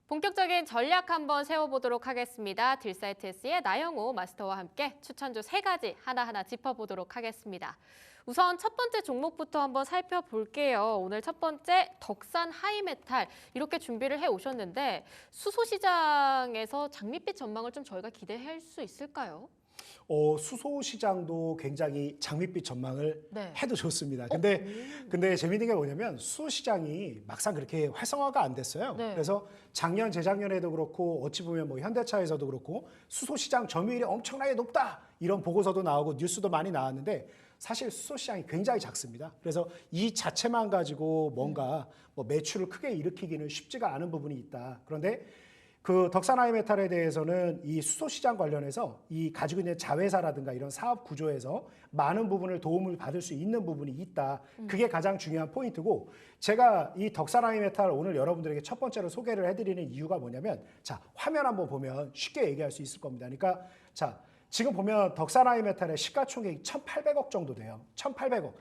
본격적인 전략 한번 세워보도록 하겠습니다. 딜사이트S의 나영호 마스터와 함께 추천주 3가지 하나하나 짚어보도록 하겠습니다. 우선 첫 번째 종목부터 한번 살펴볼게요. 오늘 첫 번째 덕산 하이메탈 이렇게 준비를 해오셨는데 수소시장에서 장밋빛 전망을 좀 저희가 기대할 수 있을까요? 수소 시장도 굉장히 장밋빛 전망을 네. 해도 좋습니다. 근데 재미있는 게 뭐냐면 수소 시장이 막상 그렇게 활성화가 안 됐어요. 네. 그래서 작년, 재작년에도 그렇고 어찌 보면 뭐 현대차에서도 그렇고 수소 시장 점유율이 엄청나게 높다 이런 보고서도 나오고 뉴스도 많이 나왔는데 사실 수소 시장이 굉장히 작습니다. 그래서 이 자체만 가지고 뭔가 뭐 매출을 크게 일으키기는 쉽지가 않은 부분이 있다. 그런데 그 덕산 하이메탈에 대해서는 이 수소 시장 관련해서 이 가지고 있는 자회사라든가 이런 사업 구조에서 많은 부분을 도움을 받을 수 있는 부분이 있다. 그게 가장 중요한 포인트고 제가 이 덕산 하이메탈 오늘 여러분들에게 첫 번째로 소개를 해드리는 이유가 뭐냐면 자 화면 한번 보면 쉽게 얘기할 수 있을 겁니다. 그러니까 자 지금 보면 덕산 하이메탈의 시가총액이 1,800억 정도 돼요. 1,800억.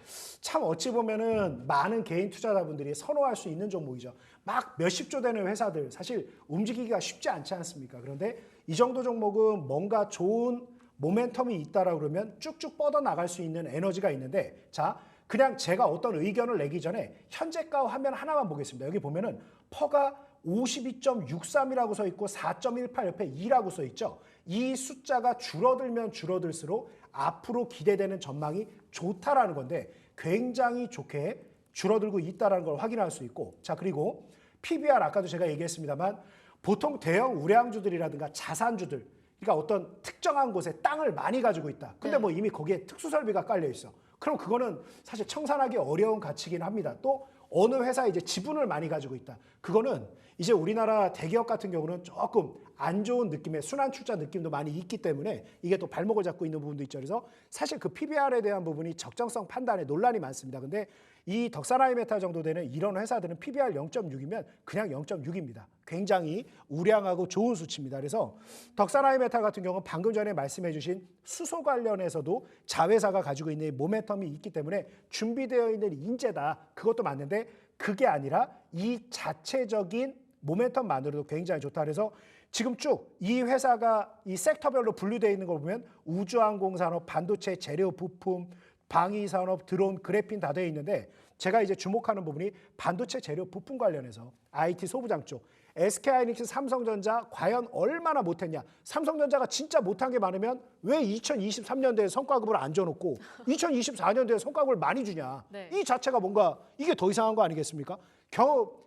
참 어찌 보면은 많은 개인 투자자분들이 선호할 수 있는 종목이죠. 막 몇십조 되는 회사들 사실 움직이기가 쉽지 않지 않습니까? 그런데 이 정도 종목은 뭔가 좋은 모멘텀이 있다라고 그러면 쭉쭉 뻗어나갈 수 있는 에너지가 있는데 자 그냥 제가 어떤 의견을 내기 전에 현재가 화면 하나만 보겠습니다. 여기 보면은 퍼가 52.63이라고 써 있고 4.18 옆에 2라고 써 있죠. 이 숫자가 줄어들면 줄어들수록 앞으로 기대되는 전망이 좋다라는 건데 굉장히 좋게 줄어들고 있다는 걸 확인할 수 있고 자 그리고 PBR 아까도 제가 얘기했습니다만 보통 대형 우량주들이라든가 자산주들 그러니까 어떤 특정한 곳에 땅을 많이 가지고 있다. 근데 뭐 이미 거기에 특수설비가 깔려 있어. 그럼 그거는 사실 청산하기 어려운 가치긴 합니다. 또 어느 회사에 이제 지분을 많이 가지고 있다. 그거는 이제 우리나라 대기업 같은 경우는 조금 안 좋은 느낌의 순환 출자 느낌도 많이 있기 때문에 이게 또 발목을 잡고 있는 부분도 있죠. 그래서 사실 그 PBR에 대한 부분이 적정성 판단에 논란이 많습니다. 근데 이 덕산 하이메탈 정도 되는 이런 회사들은 PBR 0.6이면 그냥 0.6입니다. 굉장히 우량하고 좋은 수치입니다. 그래서 덕산 하이메탈 같은 경우는 방금 전에 말씀해 주신 수소 관련해서도 자회사가 가지고 있는 모멘텀이 있기 때문에 준비되어 있는 인재다. 그것도 맞는데 그게 아니라 이 자체적인 모멘텀만으로도 굉장히 좋다. 그래서 지금 쭉 이 회사가 이 섹터별로 분류되어 있는 걸 보면 우주항공산업, 반도체 재료 부품, 방위산업, 드론, 그래핀 다 되어 있는데 제가 이제 주목하는 부분이 반도체 재료 부품 관련해서 IT 소부장 쪽 SK하이닉스, 삼성전자 과연 얼마나 못했냐. 삼성전자가 진짜 못한 게 많으면 왜 2023년도에 성과급을 안 줘놓고 2024년도에 성과급을 많이 주냐. 네. 이 자체가 뭔가 이게 더 이상한 거 아니겠습니까?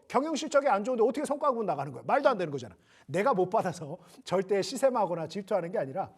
경영 실적이 안 좋은데 어떻게 성과급은 나가는 거야. 말도 안 되는 거잖아. 내가 못 받아서 절대 시샘하거나 질투하는 게 아니라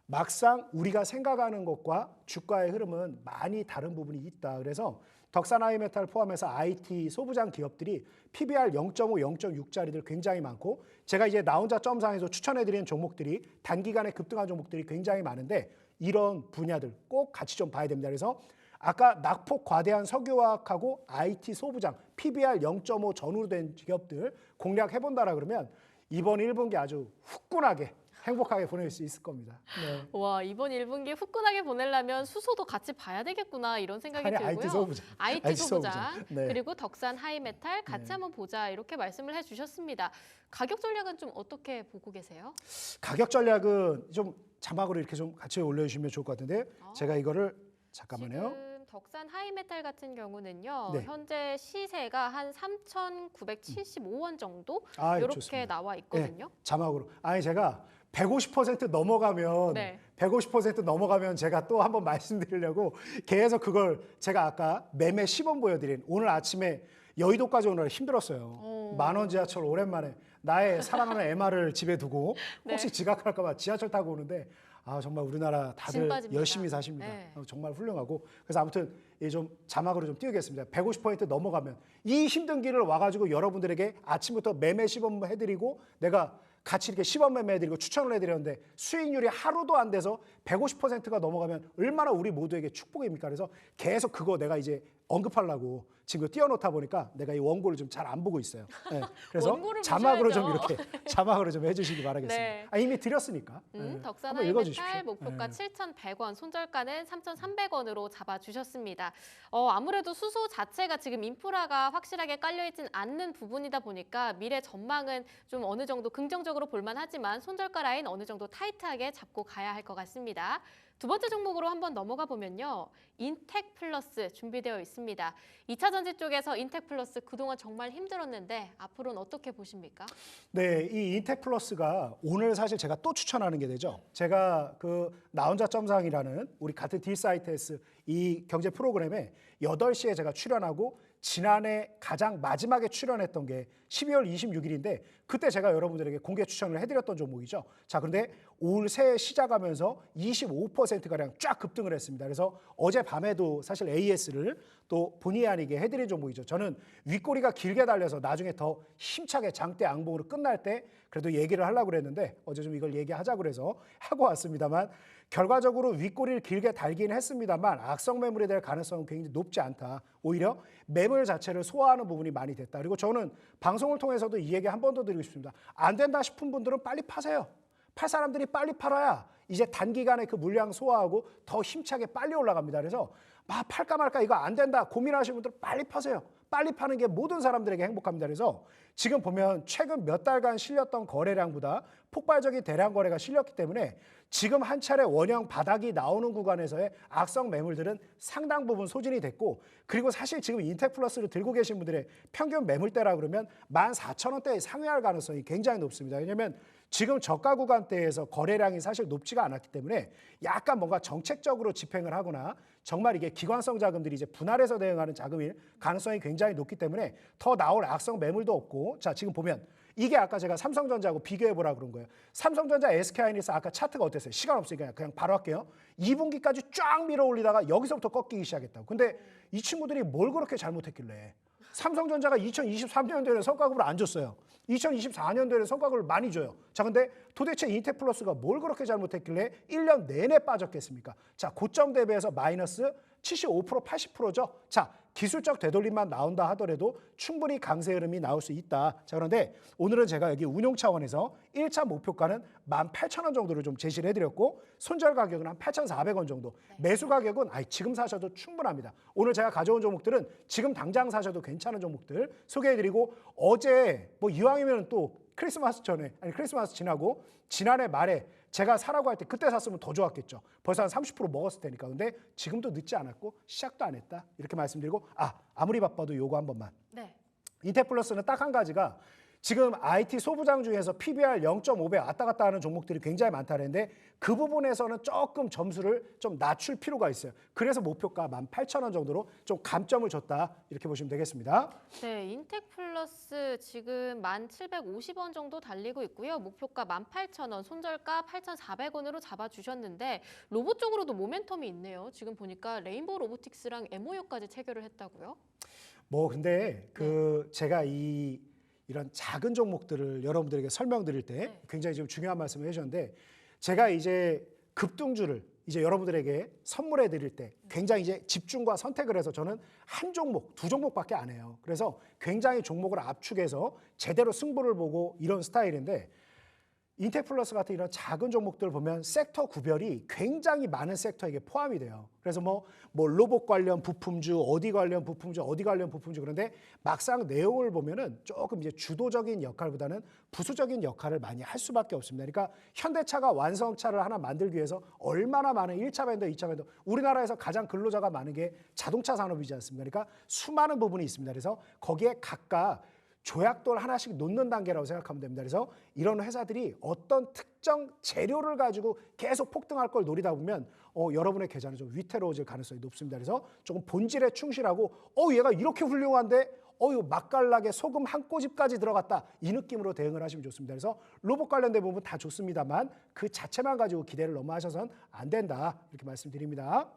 막상 우리가 생각하는 것과 주가의 흐름은 많이 다른 부분이 있다. 그래서 덕산 하이메탈 포함해서 IT 소부장 기업들이 PBR 0.5, 0.6짜리들 굉장히 많고 제가 이제 나 혼자 점상에서 추천해드리는 종목들이 단기간에 급등한 종목들이 굉장히 많은데 이런 분야들 꼭 같이 좀 봐야 됩니다. 그래서 아까 낙폭 과대한 석유화학하고 IT 소부장 PBR 0.5 전후로 된 기업들 공략해본다라 그러면 이번 1분기 아주 후끈하게 행복하게 보낼 수 있을 겁니다. 네. 와 이번 1분기 후끈하게 보내려면 수소도 같이 봐야 되겠구나 이런 생각이 아니, 들고요. IT 소부장. IT 소부장. 네. 그리고 덕산 하이메탈 같이 네. 한번 보자 이렇게 말씀을 해주셨습니다. 가격 전략은 좀 어떻게 보고 계세요? 가격 전략은 좀 자막으로 이렇게 좀 같이 올려주시면 좋을 것 같은데 제가 이거를 잠깐만요. 지금 덕산 하이메탈 같은 경우는요. 네. 현재 시세가 한 3,975원 정도 아, 이렇게 좋습니다. 나와 있거든요. 네, 자막으로. 아니 제가 150% 넘어가면 네. 150% 넘어가면 제가 또 한번 말씀드리려고 계속 그걸 제가 아까 매매 시범 보여드린 오늘 아침에 여의도까지 오느라 힘들었어요. 만원 지하철 오랜만에 나의 사랑하는 MR을 집에 두고 혹시 네. 지각할까 봐 지하철 타고 오는데 아 정말 우리나라 다들 진 빠집니다. 열심히 사십니다. 네. 정말 훌륭하고 그래서 아무튼 좀 자막으로 좀 띄우겠습니다. 150% 넘어가면 이 힘든 길을 와가지고 여러분들에게 아침부터 매매 시범 해드리고 내가 같이 이렇게 시범 매매해드리고 추천을 해드렸는데 수익률이 하루도 안 돼서 150%가 넘어가면 얼마나 우리 모두에게 축복입니까? 그래서 계속 그거 내가 이제 언급하려고 지금 띄워놓다 보니까 내가 이 원고를 좀 잘 안 보고 있어요. 네, 그래서 원고를 자막으로 보셔야죠. 좀 이렇게 자막으로 좀 해주시기 바라겠습니다. 네. 이미 드렸으니까. 네, 덕산 한번 읽어주십시오. 하이메탈 목표가 네. 7,100원, 손절가는 3,300원으로 잡아주셨습니다. 아무래도 수소 자체가 지금 인프라가 확실하게 깔려있진 않는 부분이다 보니까 미래 전망은 좀 어느 정도 긍정적으로 볼만하지만 손절가 라인 어느 정도 타이트하게 잡고 가야 할 것 같습니다. 두 번째 종목으로 한번 넘어가 보면요. 인텍 플러스 준비되어 있습니다. 2차 전지 쪽에서 인텍 플러스 그동안 정말 힘들었는데 앞으로는 어떻게 보십니까? 네, 이 인텍 플러스가 오늘 사실 제가 또 추천하는 게 되죠. 제가 그 나 혼자 점상이라는 우리 같은 D사이트S 이 경제 프로그램에 8시에 제가 출연하고 지난해 가장 마지막에 출연했던 게 12월 26일인데 그때 제가 여러분들에게 공개 추천을 해드렸던 종목이죠. 자, 그런데 올 새해 시작하면서 25%가량 쫙 급등을 했습니다. 그래서 어젯밤에도 사실 AS를 또 본의 아니게 해드린 종목이죠. 저는 윗꼬리가 길게 달려서 나중에 더 힘차게 장대 양봉으로 끝날 때 그래도 얘기를 하려고 그랬는데 어제 좀 이걸 얘기하자고 그래서 하고 왔습니다만 결과적으로 윗꼬리를 길게 달긴 했습니다만 악성 매물이 될 가능성은 굉장히 높지 않다. 오히려 매물 자체를 소화하는 부분이 많이 됐다. 그리고 저는 방송을 통해서도 이 얘기 한 번 더 드리고 싶습니다. 안 된다 싶은 분들은 빨리 파세요. 팔 사람들이 빨리 팔아야 이제 단기간에 그 물량 소화하고 더 힘차게 빨리 올라갑니다. 그래서 막 팔까 말까 이거 안 된다 고민하시는 분들 빨리 파세요. 빨리 파는 게 모든 사람들에게 행복합니다. 그래서 지금 보면 최근 몇 달간 실렸던 거래량보다 폭발적인 대량 거래가 실렸기 때문에 지금 한 차례 원형 바닥이 나오는 구간에서의 악성 매물들은 상당 부분 소진이 됐고 그리고 사실 지금 인텍 플러스를 들고 계신 분들의 평균 매물대라 그러면 14,000원대에 상회할 가능성이 굉장히 높습니다. 왜냐하면 지금 저가 구간대에서 거래량이 사실 높지가 않았기 때문에 약간 뭔가 정책적으로 집행을 하거나 정말 이게 기관성 자금들이 이제 분할해서 대응하는 자금일 가능성이 굉장히 높기 때문에 더 나올 악성 매물도 없고 자 지금 보면 이게 아까 제가 삼성전자하고 비교해보라 그런 거예요. 삼성전자 SK하이닉스 아까 차트가 어땠어요? 시간 없으니까 그냥 바로 할게요. 2분기까지 쫙 밀어 올리다가 여기서부터 꺾이기 시작했다고. 근데 이 친구들이 뭘 그렇게 잘못했길래 삼성전자가 2023년도에는 성과급을 안 줬어요. 2024년도에는 성과급을 많이 줘요. 자, 근데 도대체 인텍 플러스가 뭘 그렇게 잘못했길래 1년 내내 빠졌겠습니까? 자, 고점 대비해서 마이너스 75%, 80%죠. 자, 기술적 되돌림만 나온다 하더라도 충분히 강세 흐름이 나올 수 있다. 자, 그런데 오늘은 제가 여기 운용 차원에서 1차 목표가는 18,000원 정도를 좀 제시를 해드렸고 손절 가격은 한 8,400원 정도. 매수 가격은 지금 사셔도 충분합니다. 오늘 제가 가져온 종목들은 지금 당장 사셔도 괜찮은 종목들 소개해드리고 어제 뭐 이왕이면 또 크리스마스 전에 크리스마스 지나고 지난해 말에 제가 사라고 할 때 그때 샀으면 더 좋았겠죠. 벌써 한 30% 먹었을 테니까. 근데 지금도 늦지 않았고 시작도 안 했다. 이렇게 말씀드리고 아무리 바빠도 요거 한 번만. 네. 인텍 플러스는 딱 한 가지가 지금 IT 소부장 중에서 PBR 0.5배 왔다 갔다 하는 종목들이 굉장히 많다는데 그 부분에서는 조금 점수를 좀 낮출 필요가 있어요. 그래서 목표가 18,000원 정도로 좀 감점을 줬다. 이렇게 보시면 되겠습니다. 네, 인텍 플러스 지금 1,750원 정도 달리고 있고요. 목표가 18,000원, 손절가 8,400원으로 잡아주셨는데 로봇 쪽으로도 모멘텀이 있네요. 지금 보니까 레인보우 로보틱스랑 MOU까지 체결을 했다고요? 뭐 근데 제가 이런 작은 종목들을 여러분들에게 설명드릴 때 굉장히 좀 중요한 말씀을 해주셨는데 제가 이제 급등주를 이제 여러분들에게 선물해 드릴 때 굉장히 이제 집중과 선택을 해서 저는 한 종목, 두 종목밖에 안 해요. 그래서 굉장히 종목을 압축해서 제대로 승부를 보고 이런 스타일인데 인텍 플러스 같은 이런 작은 종목들 보면 섹터 구별이 굉장히 많은 섹터에게 포함이 돼요. 그래서 뭐 로봇 관련 부품주, 어디 관련 부품주, 어디 관련 부품주 그런데 막상 내용을 보면은 조금 이제 주도적인 역할보다는 부수적인 역할을 많이 할 수밖에 없습니다. 그러니까 현대차가 완성차를 하나 만들기 위해서 얼마나 많은 1차 벤더, 2차 벤더 우리나라에서 가장 근로자가 많은 게 자동차 산업이지 않습니까? 그러니까 수많은 부분이 있습니다. 그래서 거기에 각각 조약돌 하나씩 놓는 단계라고 생각하면 됩니다. 그래서 이런 회사들이 어떤 특정 재료를 가지고 계속 폭등할 걸 노리다 보면 여러분의 계좌는 좀 위태로워질 가능성이 높습니다. 그래서 조금 본질에 충실하고 얘가 이렇게 훌륭한데 이거 맛깔나게 소금 한 꼬집까지 들어갔다. 이 느낌으로 대응을 하시면 좋습니다. 그래서 로봇 관련된 부분 다 좋습니다만 그 자체만 가지고 기대를 너무 하셔서는 안 된다. 이렇게 말씀드립니다.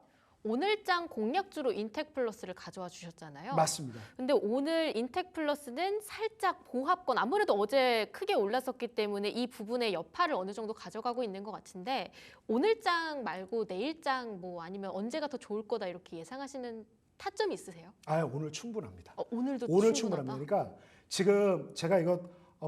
오늘장 공략주로 인텍플러스를 가져와 주셨잖아요. 맞습니다. 근데 오늘 인텍플러스는 살짝 보합권, 아무래도 어제 크게 올랐었기 때문에 이 부분의 여파를 어느 정도 가져가고 있는 것 같은데 오늘장 말고 내일장 뭐 아니면 언제가 더 좋을 거다 이렇게 예상하시는 타점이 있으세요? 오늘 충분합니다. 오늘도 오늘 충분하다? 충분합니다. 그러니까 지금 제가 이거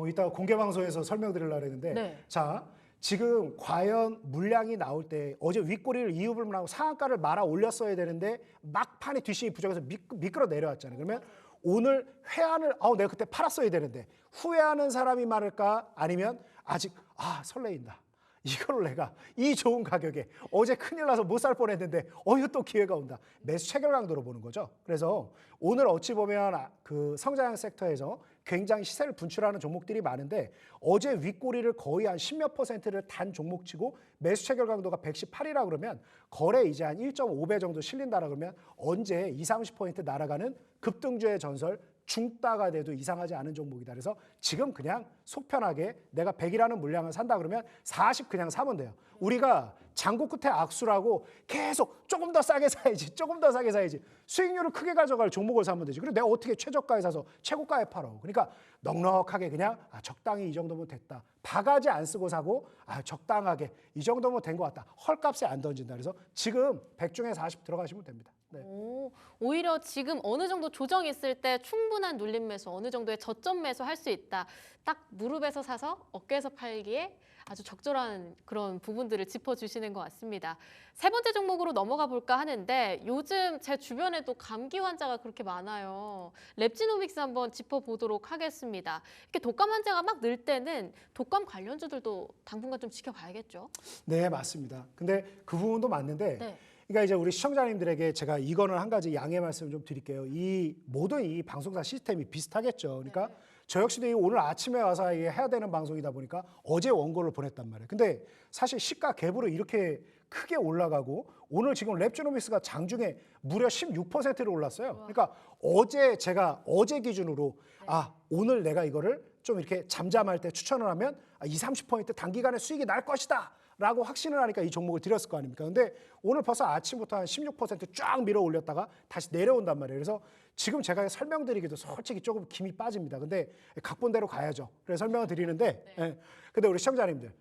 이따 공개 방송에서 설명드리려고 했는데 네. 자, 지금 과연 물량이 나올 때 어제 윗꼬리를 이유불문하고 상한가를 말아 올렸어야 되는데 막판에 뒷심이 부족해서 미끄러 내려왔잖아요. 그러면 오늘 회안을 내가 그때 팔았어야 되는데 후회하는 사람이 많을까? 아니면 아직 설레인다. 이걸 내가 이 좋은 가격에 어제 큰일 나서 못 살 뻔했는데 이거 또 기회가 온다. 매수 체결 강도로 보는 거죠. 그래서 오늘 어찌 보면 그 성장형 섹터에서 굉장히 시세를 분출하는 종목들이 많은데 어제 윗꼬리를 거의 한 10몇 %를 단 종목치고 매수 체결 강도가 118이라 그러면 거래 이제 한 1.5배 정도 실린다라 그러면 언제 20-30% 날아가는 급등주의 전설 중따가 돼도 이상하지 않은 종목이다. 그래서 지금 그냥 속 편하게 내가 100이라는 물량을 산다 그러면 40 그냥 사면 돼요. 우리가 장고 끝에 악수라고 계속 조금 더 싸게 사야지, 조금 더 싸게 사야지. 수익률을 크게 가져갈 종목을 사면 되지. 그리고 내가 어떻게 최저가에 사서 최고가에 팔어. 그러니까 넉넉하게 그냥 적당히 이 정도면 됐다. 바가지 안 쓰고 사고 적당하게 이 정도면 된 것 같다. 헐값에 안 던진다. 그래서 지금 100 중에 40 들어가시면 됩니다. 네. 오히려 지금 어느 정도 조정 있을 때 충분한 눌림 매수, 어느 정도의 저점 매수 할 수 있다. 딱 무릎에서 사서 어깨에서 팔기에 아주 적절한 그런 부분들을 짚어주시는 것 같습니다. 세 번째 종목으로 넘어가 볼까 하는데 요즘 제 주변에도 감기 환자가 그렇게 많아요. 랩지노믹스 한번 짚어보도록 하겠습니다. 이렇게 독감 환자가 막 늘 때는 독감 관련주들도 당분간 좀 지켜봐야겠죠? 네, 맞습니다. 근데 그 부분도 맞는데 네. 그러니까 이제 우리 시청자님들에게 제가 이거는 한 가지 양해 말씀 좀 드릴게요. 이 모든 이 방송사 시스템이 비슷하겠죠. 그러니까 저 역시도 오늘 아침에 와서 이게 해야 되는 방송이다 보니까 어제 원고를 보냈단 말이에요. 근데 사실 시가 갭으로 이렇게 크게 올라가고 오늘 지금 랩지노믹스가 장중에 무려 16%를 올랐어요. 그러니까 제가 어제 기준으로 오늘 내가 이거를 좀 이렇게 잠잠할 때 추천을 하면 20-30% 단기간에 수익이 날 것이다. 라고 확신을 하니까 이 종목을 드렸을 거 아닙니까? 근데 오늘 벌써 아침부터 한 16%쫙 밀어 올렸다가 다시 내려온단 말이에요. 그래서 지금 제가 설명드리기도 솔직히 조금 김이 빠집니다. 근데 각본대로 가야죠. 그래서 설명을 드리는데, 근데 우리 시청자님들,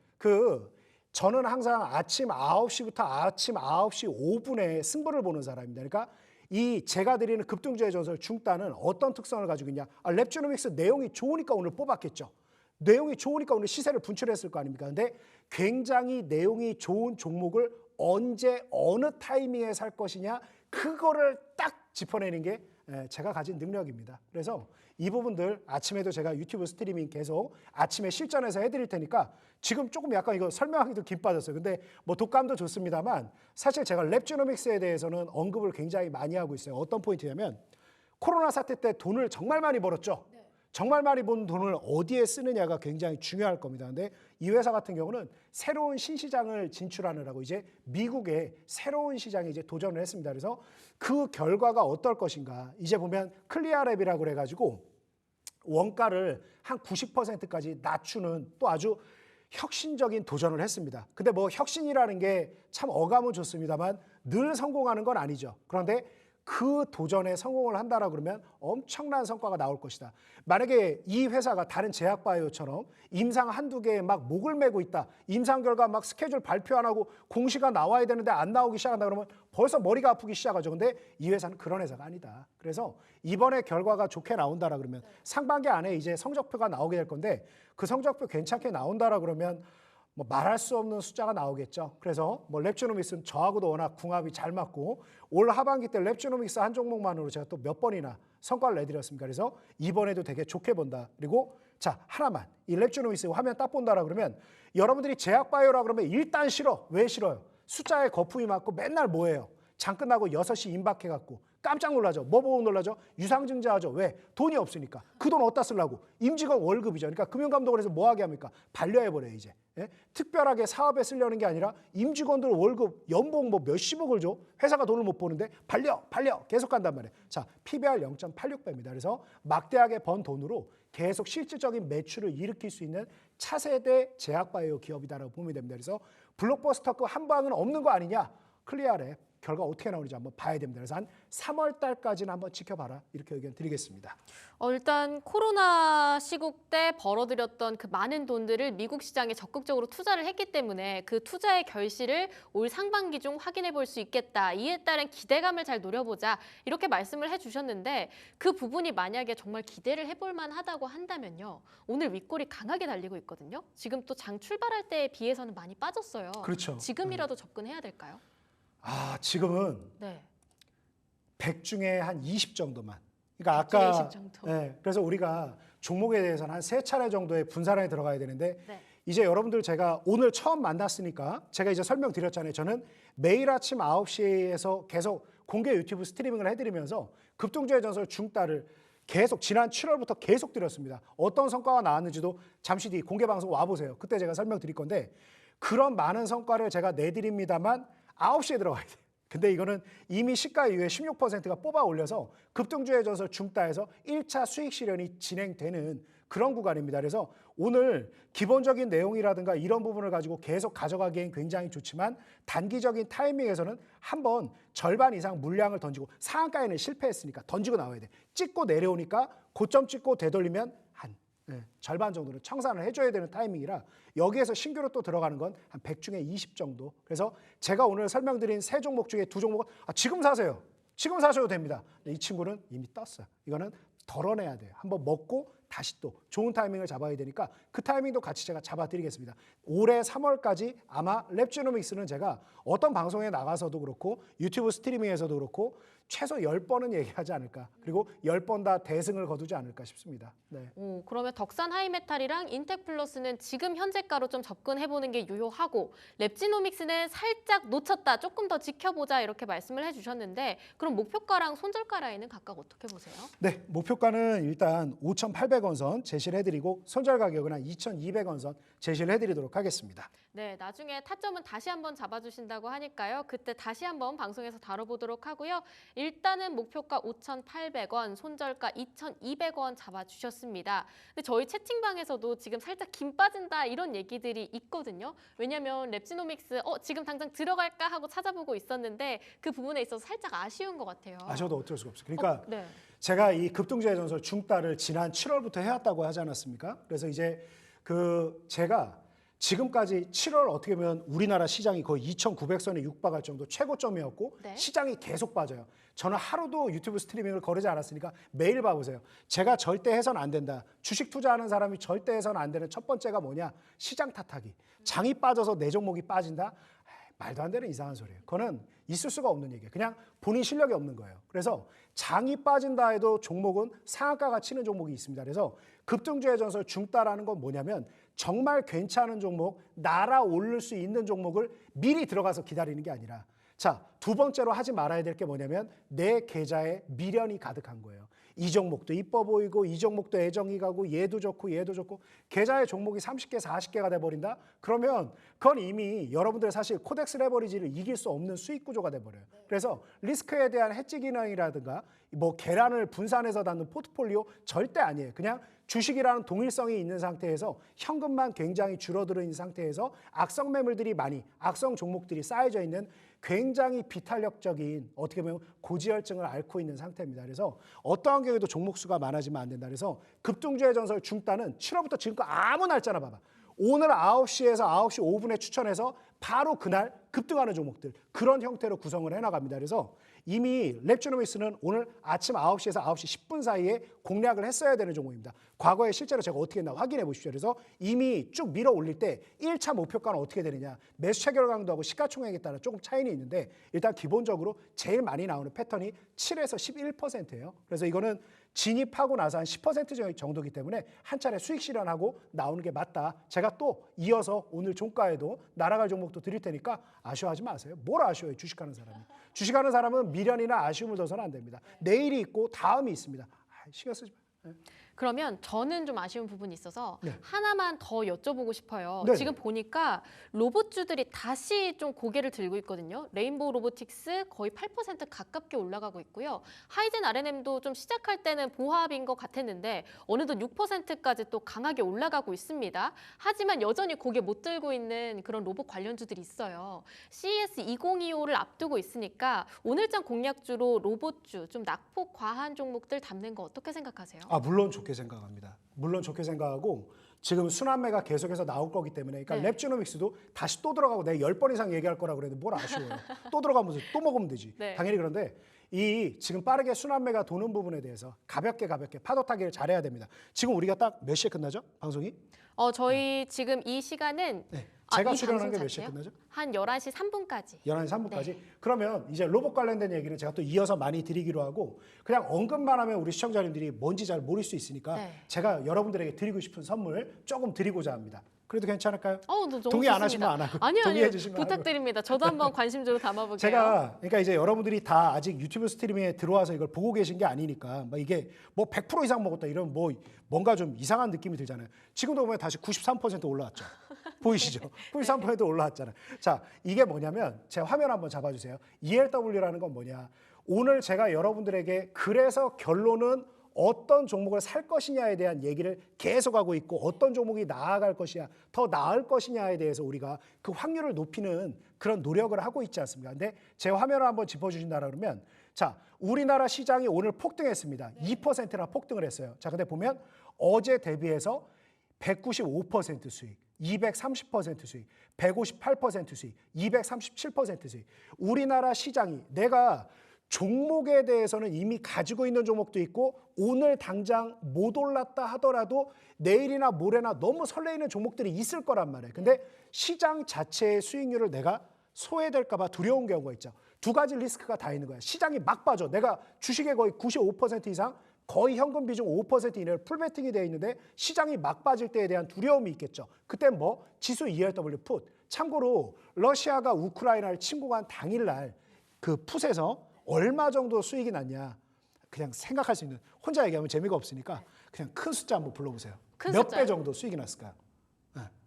저는 항상 아침 9시부터 아침 9시 5분에 승부를 보는 사람입니다. 그러니까 이 제가 드리는 급등주의 전설 중따는 어떤 특성을 가지고 있냐? 랩지노믹스 내용이 좋으니까 오늘 뽑았겠죠. 내용이 좋으니까 오늘 시세를 분출했을 거 아닙니까? 근데 굉장히 내용이 좋은 종목을 언제 어느 타이밍에 살 것이냐 그거를 딱 짚어내는 게 제가 가진 능력입니다. 그래서 이 부분들 아침에도 제가 유튜브 스트리밍 계속 아침에 실전에서 해드릴 테니까 지금 조금 약간 이거 설명하기도 긴 빠졌어요. 근데 뭐 독감도 좋습니다만 사실 제가 랩지노믹스에 대해서는 언급을 굉장히 많이 하고 있어요. 어떤 포인트냐면 코로나 사태 때 돈을 정말 많이 벌었죠. 정말 많이 번 돈을 어디에 쓰느냐가 굉장히 중요할 겁니다. 근데 이 회사 같은 경우는 새로운 신시장을 진출하느라고 이제 미국의 새로운 시장에 이제 도전을 했습니다. 그래서 그 결과가 어떨 것인가. 이제 보면 클리어랩이라고 그래가지고 원가를 한 90%까지 낮추는 또 아주 혁신적인 도전을 했습니다. 근데 뭐 혁신이라는 게 참 어감은 좋습니다만 늘 성공하는 건 아니죠. 그런데 그 도전에 성공을 한다라 그러면 엄청난 성과가 나올 것이다. 만약에 이 회사가 다른 제약바이오처럼 임상 한두 개에 막 목을 메고 있다. 임상 결과 막 스케줄 발표 안 하고 공시가 나와야 되는데 안 나오기 시작한다 그러면 벌써 머리가 아프기 시작하죠. 근데 이 회사는 그런 회사가 아니다. 그래서 이번에 결과가 좋게 나온다라 그러면 상반기 안에 이제 성적표가 나오게 될 건데 그 성적표 괜찮게 나온다라 그러면 뭐 말할 수 없는 숫자가 나오겠죠. 그래서 뭐 랩지노믹스는 저하고도 워낙 궁합이 잘 맞고 올 하반기 때 랩지노믹스 한 종목만으로 제가 또 몇 번이나 성과를 내드렸습니다. 그래서 이번에도 되게 좋게 본다. 그리고 자 하나만 이 랩지노믹스 화면 딱 본다라 그러면 여러분들이 제약바이오라 그러면 일단 싫어. 왜 싫어요? 숫자에 거품이 많고 맨날 뭐예요? 장 끝나고 6시 임박해갖고 깜짝 놀라죠. 뭐 보고 놀라죠? 유상증자하죠. 왜? 돈이 없으니까. 그 돈 어디다 쓰려고? 임직원 월급이죠. 그러니까 금융감독을 해서 뭐 하게 합니까? 반려해버려요 이제. 예? 특별하게 사업에 쓰려는 게 아니라 임직원들 월급 연봉 뭐 몇십억을 줘. 회사가 돈을 못 버는데 발려 계속 간단 말이에요. 자, PBR 0.86배입니다. 그래서 막대하게 번 돈으로 계속 실질적인 매출을 일으킬 수 있는 차세대 제약바이오 기업이다라고 보면 됩니다. 그래서 블록버스터급 한 방은 없는 거 아니냐? 클리어랩 결과 어떻게 나오는지 한번 봐야 됩니다. 그래서 한 3월 달까지는 한번 지켜봐라 이렇게 의견 드리겠습니다. 일단 코로나 시국 때 벌어들였던 그 많은 돈들을 미국 시장에 적극적으로 투자를 했기 때문에 그 투자의 결실을 올 상반기 중 확인해 볼 수 있겠다. 이에 따른 기대감을 잘 노려보자. 이렇게 말씀을 해주셨는데 그 부분이 만약에 정말 기대를 해볼 만하다고 한다면요. 오늘 윗골이 강하게 달리고 있거든요. 지금 또 장 출발할 때에 비해서는 많이 빠졌어요. 그렇죠. 지금이라도 접근해야 될까요? 지금은 네. 100 중에 한 20 정도만. 그러니까 100 중에 아까 20 정도. 네, 그래서 우리가 종목에 대해서는 한 3차례 정도의 분산에 들어가야 되는데 네. 이제 여러분들 제가 오늘 처음 만났으니까 제가 이제 설명드렸잖아요. 저는 매일 아침 9시에서 계속 공개 유튜브 스트리밍을 해드리면서 급등주의 전설 중따를 계속 지난 7월부터 계속 드렸습니다. 어떤 성과가 나왔는지도 잠시 뒤 공개 방송 와보세요. 그때 제가 설명드릴 건데 그런 많은 성과를 제가 내드립니다만 9시에 들어가야 돼요. 근데 이거는 이미 시가 이후에 16%가 뽑아 올려서 급등주의 전설 중따에서 1차 수익 실현이 진행되는 그런 구간입니다. 그래서 오늘 기본적인 내용이라든가 이런 부분을 가지고 계속 가져가기엔 굉장히 좋지만 단기적인 타이밍에서는 한번 절반 이상 물량을 던지고 상한가에는 실패했으니까 던지고 나와야 돼. 찍고 내려오니까 고점 찍고 되돌리면 한 절반 정도는 청산을 해줘야 되는 타이밍이라 여기에서 신규로 또 들어가는 건 한 100 중에 20 정도. 그래서 제가 오늘 설명드린 세 종목 중에 두 종목은 지금 사세요. 지금 사셔도 됩니다. 이 친구는 이미 떴어요. 이거는 덜어내야 돼요. 한번 먹고 다시 또 좋은 타이밍을 잡아야 되니까 그 타이밍도 같이 제가 잡아드리겠습니다. 올해 3월까지 아마 랩지노믹스는 제가 어떤 방송에 나가서도 그렇고 유튜브 스트리밍에서도 그렇고 최소 10번은 얘기하지 않을까. 그리고 10번 다 대승을 거두지 않을까 싶습니다. 네. 그러면 덕산 하이메탈이랑 인텍플러스는 지금 현재가로 좀 접근해보는 게 유효하고 랩지노믹스는 살짝 놓쳤다. 조금 더 지켜보자 이렇게 말씀을 해주셨는데 그럼 목표가랑 손절가 라인은 각각 어떻게 보세요? 네, 목표가는 일단 5,800원 선 제시를 해드리고 손절 가격은 한 2,200원 선 제시를 해드리도록 하겠습니다. 네, 나중에 타점은 다시 한번 잡아주신다고 하니까요. 그때 다시 한번 방송에서 다뤄보도록 하고요. 일단은 목표가 5,800원, 손절가 2,200원 잡아주셨습니다. 근데 저희 채팅방에서도 지금 살짝 김 빠진다 이런 얘기들이 있거든요. 왜냐하면 랩지노믹스 지금 당장 들어갈까 하고 찾아보고 있었는데 그 부분에 있어서 살짝 아쉬운 것 같아요. 아셔도 어쩔 수가 없어요. 그러니까 네. 제가 이 급등주의 전설 중따를 지난 7월부터 해왔다고 하지 않았습니까? 그래서 이제 제가 지금까지 7월 어떻게 보면 우리나라 시장이 거의 2,900선에 육박할 정도 최고점이었고 네. 시장이 계속 빠져요. 저는 하루도 유튜브 스트리밍을 거르지 않았으니까 매일 봐보세요. 제가 절대 해서는 안 된다. 주식 투자하는 사람이 절대 해서는 안 되는 첫 번째가 뭐냐? 시장 탓하기. 장이 빠져서 내 종목이 빠진다? 말도 안 되는 이상한 소리예요. 그거는 있을 수가 없는 얘기예요. 그냥 본인 실력이 없는 거예요. 그래서 장이 빠진다 해도 종목은 상한가가 치는 종목이 있습니다. 그래서 급등주의 전설 중따라는 건 뭐냐면 정말 괜찮은 종목, 날아오를 수 있는 종목을 미리 들어가서 기다리는 게 아니라 자, 두 번째로 하지 말아야 될 게 뭐냐면 내 계좌에 미련이 가득한 거예요. 이 종목도 이뻐 보이고 이 종목도 애정이 가고 얘도 좋고 얘도 좋고 계좌의 종목이 30개, 40개가 돼버린다? 그러면 그건 이미 여러분들 사실 코덱스 레버리지를 이길 수 없는 수익 구조가 돼버려요. 그래서 리스크에 대한 해지 기능이라든가 뭐 계란을 분산해서 닫는 포트폴리오 절대 아니에요. 그냥 주식이라는 동일성이 있는 상태에서 현금만 굉장히 줄어들어 있는 상태에서 악성 매물들이 많이 악성 종목들이 쌓여져 있는 굉장히 비탄력적인 어떻게 보면 고지혈증을 앓고 있는 상태입니다. 그래서 어떠한 경우에도 종목 수가 많아지면 안 된다. 그래서 급등주의 전설 중따는 7월부터 지금까지 아무 날짜나 봐봐. 오늘 9시에서 9시 5분에 추천해서 바로 그날 급등하는 종목들 그런 형태로 구성을 해나갑니다. 그래서 이미 랩지노믹스는 오늘 아침 9시에서 9시 10분 사이에 공략을 했어야 되는 종목입니다. 과거에 실제로 제가 어떻게 했나 확인해 보십시오. 그래서 이미 쭉 밀어 올릴 때 1차 목표가는 어떻게 되느냐. 매수 체결 강도하고 시가총액에 따라 조금 차이는 있는데 일단 기본적으로 제일 많이 나오는 패턴이 7에서 11%예요. 그래서 이거는 진입하고 나서 한 10% 정도이기 때문에 한 차례 수익 실현하고 나오는 게 맞다. 제가 또 이어서 오늘 종가에도 날아갈 종목도 드릴 테니까 아쉬워하지 마세요. 뭘 아쉬워해요, 주식하는 사람이. 주식하는 사람은 미련이나 아쉬움을 둬서는 안 됩니다. 내일이 있고 다음이 있습니다. 신경 쓰지 마요. 그러면 저는 좀 아쉬운 부분이 있어서 네. 하나만 더 여쭤보고 싶어요. 네네. 지금 보니까 로봇주들이 다시 좀 고개를 들고 있거든요. 레인보우 로보틱스 거의 8% 가깝게 올라가고 있고요. 하이젠 R&M도 좀 시작할 때는 보합인 것 같았는데 어느덧 6%까지 또 강하게 올라가고 있습니다. 하지만 여전히 고개 못 들고 있는 그런 로봇 관련주들이 있어요. CES 2025를 앞두고 있으니까 오늘장 공략주로 로봇주, 좀 낙폭 과한 종목들 담는 거 어떻게 생각하세요? 물론 좋게 생각합니다. 물론 좋게 생각하고 지금 순환매가 계속해서 나올 거기 때문에 그러니까 네. 랩지노믹스도 다시 또 들어가고 내가 10번 이상 얘기할 거라고 그랬는데 뭘 아쉬워요. 또 들어가면서 또 먹으면 되지. 네. 당연히 그런데 이 지금 빠르게 순환매가 도는 부분에 대해서 가볍게 파도 타기를 잘해야 됩니다. 지금 우리가 딱 몇 시에 끝나죠? 방송이? 저희 지금 이 시간은 네. 제가 이 출연한 게 방송 몇 시에 자체요? 끝나죠? 한 11시 3분까지. 11시 3분까지? 네. 그러면 이제 로봇 관련된 얘기는 제가 또 이어서 많이 드리기로 하고 그냥 언급만 하면 우리 시청자님들이 뭔지 잘 모를 수 있으니까 네. 제가 여러분들에게 드리고 싶은 선물 조금 드리고자 합니다. 그래도 괜찮을까요? 너무 동의 안 좋습니다. 하시면 안 하고 아니요, 동의해 아니요. 주시면 안 하고. 부탁드립니다. 저도 한번 관심적으로 담아볼게요. 제가 그러니까 이제 여러분들이 다 아직 유튜브 스트리밍에 들어와서 이걸 보고 계신 게 아니니까 뭐 이게 뭐 100% 이상 먹었다 이런 뭐 뭔가 좀 이상한 느낌이 들잖아요. 지금도 보면 다시 93% 올라왔죠. 보이시죠? 93% 올라왔잖아요. 자, 이게 뭐냐면 제 화면 한번 잡아주세요. ELW라는 건 뭐냐? 오늘 제가 여러분들에게 그래서 결론은 어떤 종목을 살 것이냐에 대한 얘기를 계속하고 있고 어떤 종목이 나아갈 것이냐, 더 나을 것이냐에 대해서 우리가 그 확률을 높이는 그런 노력을 하고 있지 않습니까? 근데 제 화면을 한번 짚어주신다 그러면 자, 우리나라 시장이 오늘 폭등했습니다. 2%나 폭등을 했어요. 자, 근데 보면 어제 대비해서 195% 수익, 230% 수익, 158% 수익, 237% 수익. 우리나라 시장이 내가 종목에 대해서는 이미 가지고 있는 종목도 있고 오늘 당장 못 올랐다 하더라도 내일이나 모레나 너무 설레이는 종목들이 있을 거란 말이에요. 근데 시장 자체의 수익률을 내가 소외될까 봐 두려운 경우가 있죠. 두 가지 리스크가 다 있는 거야. 시장이 막 빠져. 내가 주식의 거의 95% 이상 거의 현금 비중 5% 이내로 풀베팅이 되어 있는데 시장이 막 빠질 때에 대한 두려움이 있겠죠. 그때 뭐 지수 ELW 풋. 참고로 러시아가 우크라이나를 침공한 당일날 그 풋에서 얼마 정도 수익이 났냐. 그냥 생각할 수 있는 혼자 얘기하면 재미가 없으니까 그냥 큰 숫자 한번 불러보세요. 큰 몇 숫자요? 배 정도 수익이 났을까요?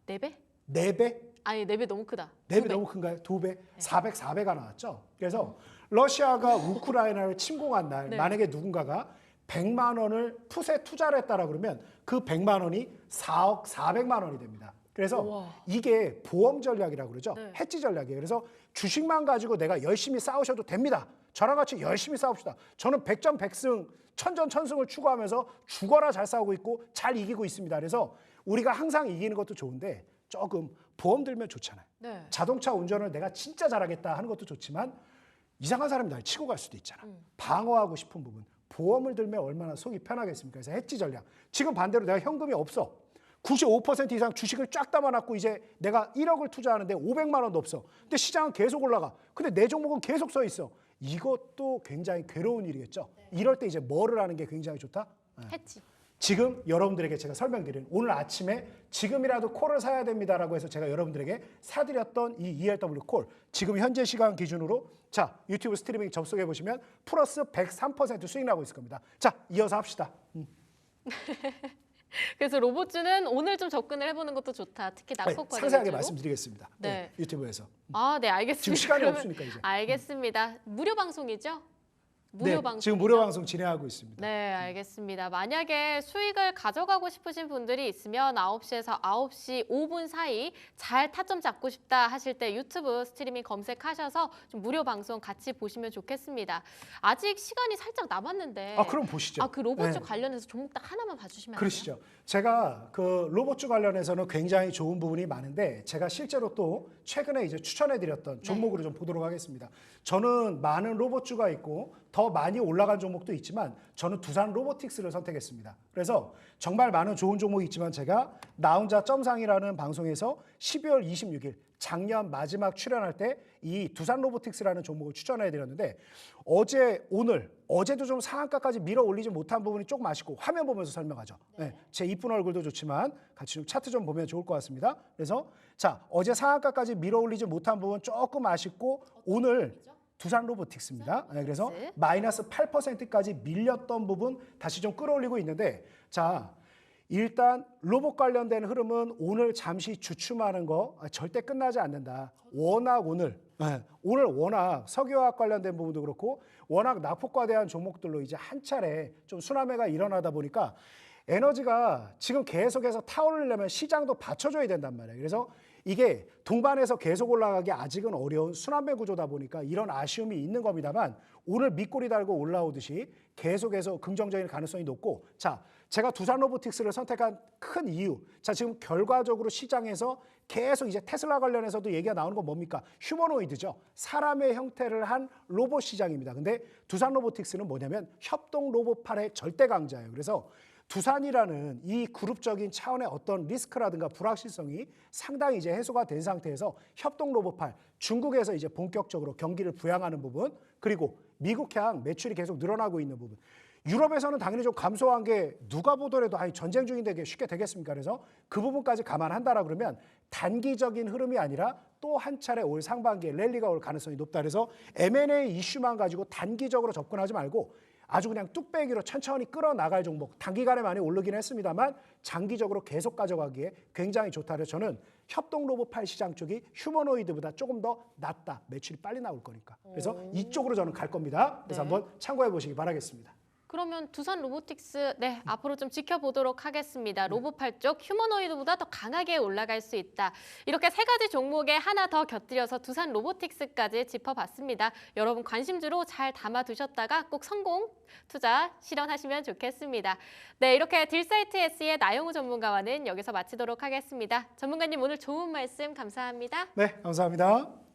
4배? 4배? 아니, 4배 너무 크다. 4배 너무 큰가요? 2배? 404배가 나왔죠. 그래서 러시아가 우크라이나를 침공한 날 네. 만약에 누군가가 100만 원을 풋에 투자를 했다라 그러면 그 100만 원이 4억 400만 원이 됩니다. 그래서 우와. 이게 보험 전략이라고 그러죠. 네. 해지 전략이에요. 그래서 주식만 가지고 내가 열심히 싸우셔도 됩니다. 저랑 같이 열심히 싸웁시다. 저는 100전 100승, 1000전 1000승을 추구하면서 죽어라 잘 싸우고 있고 잘 이기고 있습니다. 그래서 우리가 항상 이기는 것도 좋은데 조금 보험 들면 좋잖아요. 네. 자동차 운전을 내가 진짜 잘하겠다 하는 것도 좋지만 이상한 사람이 날 치고 갈 수도 있잖아. 방어하고 싶은 부분. 보험을 들면 얼마나 속이 편하겠습니까? 그래서 해지 전략. 지금 반대로 내가 현금이 없어. 95% 이상 주식을 쫙 담아놨고 이제 내가 1억을 투자하는데 500만 원도 없어. 근데 시장은 계속 올라가. 근데 내 종목은 계속 서 있어. 이것도 굉장히 괴로운 일이겠죠. 이럴 때 이제 뭐를 하는 게 굉장히 좋다? 해치. 지금 여러분들에게 제가 설명드린 오늘 아침에 지금이라도 콜을 사야 됩니다라고 해서 제가 여러분들에게 사드렸던 이 ELW 콜 지금 현재 시간 기준으로 자 유튜브 스트리밍 접속해 보시면 플러스 103% 수익 나고 있을 겁니다. 자 이어서 합시다. 그래서 로봇주는 오늘 좀 접근을 해보는 것도 좋다. 특히 낙폭 관련 상세하게 위주로. 말씀드리겠습니다. 네. 유튜브에서. 네, 알겠습니다. 지금 시간이 그러면 없으니까 이제. 알겠습니다. 무료 방송이죠? 무료 네, 방송. 지금 무료 방송 진행하고 있습니다. 네, 알겠습니다. 만약에 수익을 가져가고 싶으신 분들이 있으면 9시에서 9시 5분 사이 잘 타점 잡고 싶다 하실 때 유튜브 스트리밍 검색하셔서 좀 무료 방송 같이 보시면 좋겠습니다. 아직 시간이 살짝 남았는데. 그럼 보시죠. 그 로봇주 네. 관련해서 종목 딱 하나만 봐주시면 안 돼요? 그러시죠. 제가 그 로봇주 관련해서는 굉장히 좋은 부분이 많은데 제가 실제로 또 최근에 이제 추천해드렸던 종목으로 좀 보도록 하겠습니다. 저는 많은 로봇주가 있고 더 많이 올라간 종목도 있지만 저는 두산 로보틱스를 선택했습니다. 그래서 정말 많은 좋은 종목이 있지만 제가 나 혼자 점상이라는 방송에서 12월 26일 작년 마지막 출연할 때 이 두산 로보틱스라는 종목을 추천해드렸는데 어제도 좀 상한가까지 밀어 올리지 못한 부분이 조금 아쉽고 화면 보면서 설명하죠. 네, 제 이쁜 얼굴도 좋지만 같이 좀 차트 좀 보면 좋을 것 같습니다. 그래서 자 어제 상한가까지 밀어 올리지 못한 부분 조금 아쉽고 오늘 두산 로보틱스입니다. 그래서 로보틱스. 마이너스 8%까지 밀렸던 부분 다시 좀 끌어올리고 있는데, 자, 일단 로봇 관련된 흐름은 오늘 잠시 주춤하는 거 절대 끝나지 않는다. 워낙 오늘 워낙 석유화학 관련된 부분도 그렇고 워낙 낙폭과대한 종목들로 이제 한 차례 좀 순환매가 일어나다 보니까 에너지가 지금 계속해서 타오르려면 시장도 받쳐줘야 된단 말이에요. 그래서 이게 동반해서 계속 올라가기 아직은 어려운 순환매 구조다 보니까 이런 아쉬움이 있는 겁니다만, 오늘 밑꼬리 달고 올라오듯이 계속해서 긍정적인 가능성이 높고, 자, 제가 두산 로보틱스를 선택한 큰 이유, 자, 지금 결과적으로 시장에서 계속 이제 테슬라 관련해서도 얘기가 나오는 건 뭡니까? 휴머노이드죠. 사람의 형태를 한 로봇 시장입니다. 근데 두산 로보틱스는 뭐냐면 협동 로봇팔의 절대 강자예요. 그래서 두산이라는 이 그룹적인 차원의 어떤 리스크라든가 불확실성이 상당히 이제 해소가 된 상태에서 협동 로봇팔, 중국에서 이제 본격적으로 경기를 부양하는 부분, 그리고 미국향 매출이 계속 늘어나고 있는 부분, 유럽에서는 당연히 좀 감소한 게 누가 보더라도 아니 전쟁 중인데 이게 쉽게 되겠습니까? 그래서 그 부분까지 감안한다라 그러면 단기적인 흐름이 아니라 또 한 차례 올 상반기에 랠리가 올 가능성이 높다. 그래서 M&A 이슈만 가지고 단기적으로 접근하지 말고 아주 그냥 뚝배기로 천천히 끌어나갈 종목, 단기간에 많이 오르긴 했습니다만 장기적으로 계속 가져가기에 굉장히 좋다. 그래서 저는 협동 로봇팔 시장 쪽이 휴머노이드보다 조금 더 낫다. 매출이 빨리 나올 거니까. 그래서 이쪽으로 저는 갈 겁니다. 그래서 네. 한번 참고해 보시기 바라겠습니다. 그러면 두산 로보틱스 앞으로 좀 지켜보도록 하겠습니다. 로봇팔 쪽 휴머노이드보다 더 강하게 올라갈 수 있다. 이렇게 세 가지 종목에 하나 더 곁들여서 두산 로보틱스까지 짚어봤습니다. 여러분 관심주로 잘 담아두셨다가 꼭 성공 투자 실현하시면 좋겠습니다. 네, 이렇게 딜사이트 S의 나영우 전문가와는 여기서 마치도록 하겠습니다. 전문가님 오늘 좋은 말씀 감사합니다. 네, 감사합니다.